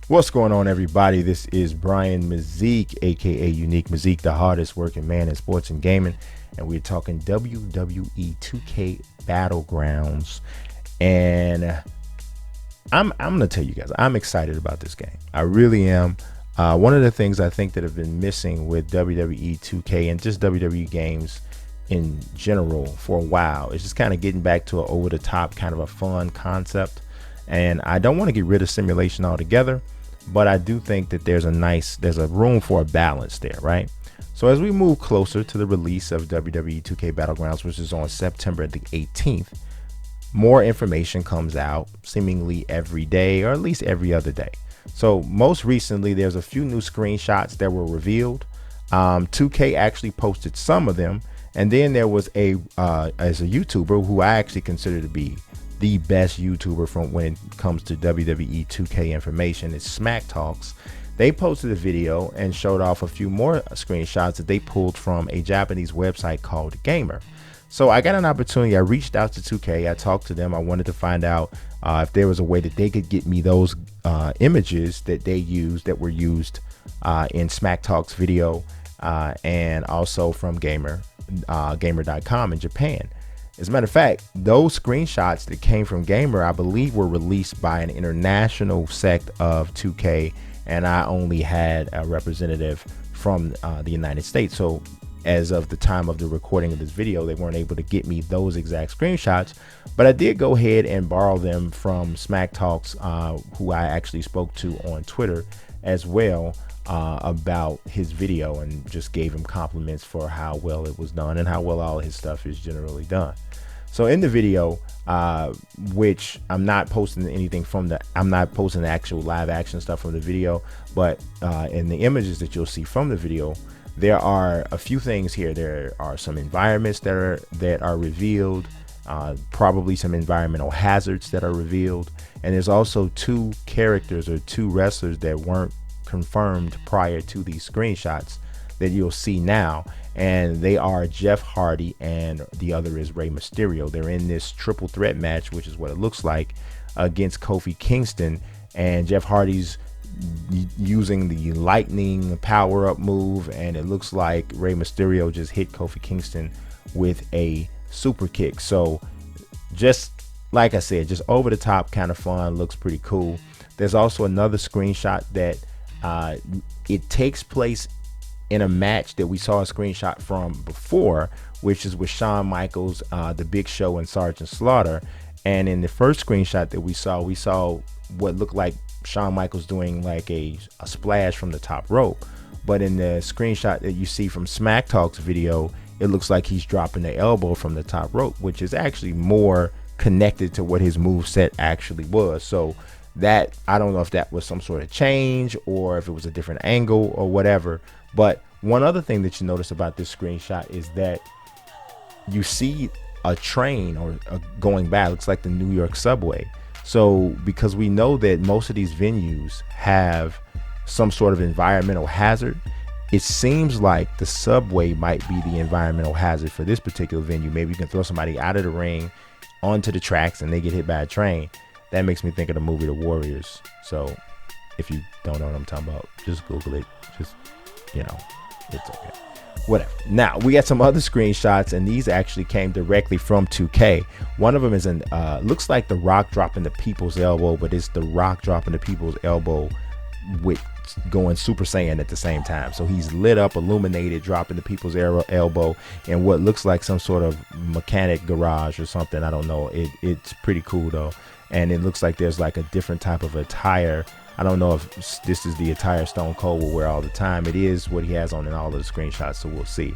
What's going on, everybody? This is Brian Mazik, aka Unique Mazik, the hardest working man in sports and gaming, and we're talking WWE 2K Battlegrounds. And I'm gonna tell you guys, I'm excited about this game. I really am. One of the things I think that have been missing with WWE 2K and just WWE games in general for a while is just kind of getting back to an over-the-top kind of a fun concept. And I don't want to get rid of simulation altogether, but I do think that there's a room for a balance there, right? So as we move closer to the release of WWE 2K Battlegrounds, which is on September the 18th, more information comes out seemingly every day, or at least every other day. So most recently, there's a few new screenshots that were revealed. 2K actually posted some of them, and then there was as a YouTuber who I actually consider to be the best YouTuber from when it comes to WWE 2K information, is Smack Talks. They posted a video and showed off a few more screenshots that they pulled from a Japanese website called Gamer. So I got an opportunity. I reached out to 2K. I talked to them. I wanted to find out if there was a way that they could get me those images that they used, that were used in Smack Talks video, and also from gamer.com in Japan. As a matter of fact, those screenshots that came from Gamer, I believe, were released by an international sect of 2K, and I only had a representative from the United States. So as of the time of the recording of this video, they weren't able to get me those exact screenshots, but I did go ahead and borrow them from Smack Talks, who I actually spoke to on Twitter as well, about his video, and just gave him compliments for how well it was done and how well all his stuff is generally done. So in the video, which I'm not posting anything from I'm not posting the actual live action stuff from the video, but in the images that you'll see from the video, there are a few things here. There are some environments that are revealed, probably some environmental hazards that are revealed, and there's also two characters or two wrestlers that weren't confirmed prior to these screenshots that you'll see now, and they are Jeff Hardy and the other is Rey Mysterio. They're in this triple threat match, which is what it looks like, against Kofi Kingston, and Jeff Hardy's using the lightning power up move, and it looks like Rey Mysterio just hit Kofi Kingston with a super kick. So just like I said, just over the top kind of fun, looks pretty cool. There's also another screenshot that it takes place in a match that we saw a screenshot from before, which is with Shawn Michaels, the Big Show, and Sergeant Slaughter. And in the first screenshot that we saw what looked like Shawn Michaels doing like a splash from the top rope. But in the screenshot that you see from Smack Talks video, it looks like he's dropping the elbow from the top rope, which is actually more connected to what his move set actually was. So that, I don't know if that was some sort of change or if it was a different angle or whatever. But one other thing that you notice about this screenshot is that you see a train or going by. It looks like the New York subway. So because we know that most of these venues have some sort of environmental hazard, it seems like the subway might be the environmental hazard for this particular venue. Maybe you can throw somebody out of the ring onto the tracks and they get hit by a train. That makes me think of the movie The Warriors. So if you don't know what I'm talking about, just Google it. Just, it's okay. Whatever. Now we got some other screenshots, and these actually came directly from 2K. One of them is looks like The Rock dropping the People's Elbow, but it's The Rock dropping the People's Elbow with going Super Saiyan at the same time. So he's lit up, illuminated, dropping the People's Elbow in what looks like some sort of mechanic garage or something. I don't know. It's pretty cool though, and it looks like there's like a different type of attire. I don't know if this is the attire Stone Cold will wear all the time. It is what he has on in all of the screenshots, so we'll see.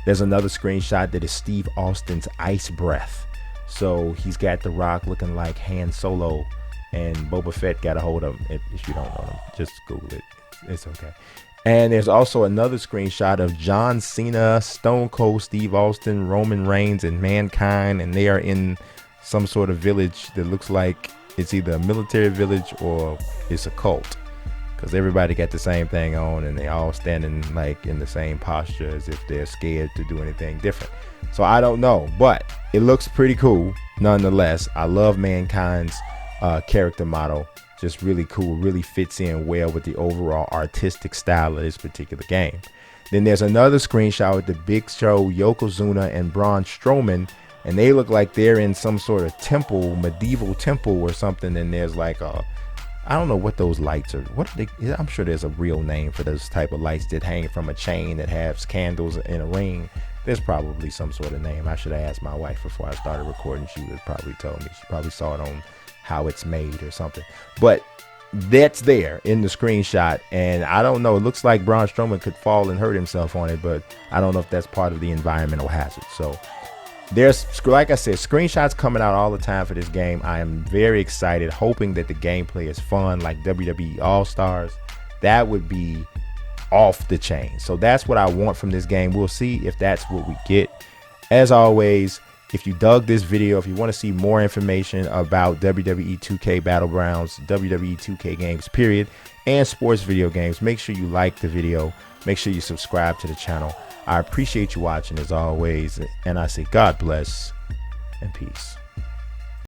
There's another screenshot that is Steve Austin's ice breath. So he's got The Rock looking like Han Solo, and Boba Fett got a hold of him. If you don't know him, just Google it. It's okay. And there's also another screenshot of John Cena, Stone Cold Steve Austin, Roman Reigns, and Mankind, and they are in some sort of village that looks like it's either a military village or it's a cult, because everybody got the same thing on and they all standing like in the same posture as if they're scared to do anything different. So I don't know, but it looks pretty cool nonetheless. I love Mankind's character model, Just really cool, really fits in well with the overall artistic style of this particular game. Then there's another screenshot with the Big Show, Yokozuna, and Braun Strowman, and they look like they're in some sort of temple, medieval temple or something. And there's like I don't know what those lights are. What are they? I'm sure there's a real name for those type of lights that hang from a chain that has candles in a ring. There's probably some sort of name. I should have asked my wife before I started recording. She would have probably told me. She probably saw it on How It's Made or something. But that's there in the screenshot, and I don't know. It looks like Braun Strowman could fall and hurt himself on it, but I don't know if that's part of the environmental hazard. So there's, like I said, screenshots coming out all the time for this game. I am very excited, hoping that the gameplay is fun like WWE All-Stars. That would be off the chain. So that's what I want from this game. We'll see if that's what we get. As always, if you dug this video, if you want to see more information about WWE 2K Battlegrounds, WWE 2K games, period, and sports video games, make sure you like the video. Make sure you subscribe to the channel. I appreciate you watching as always, and I say God bless and peace.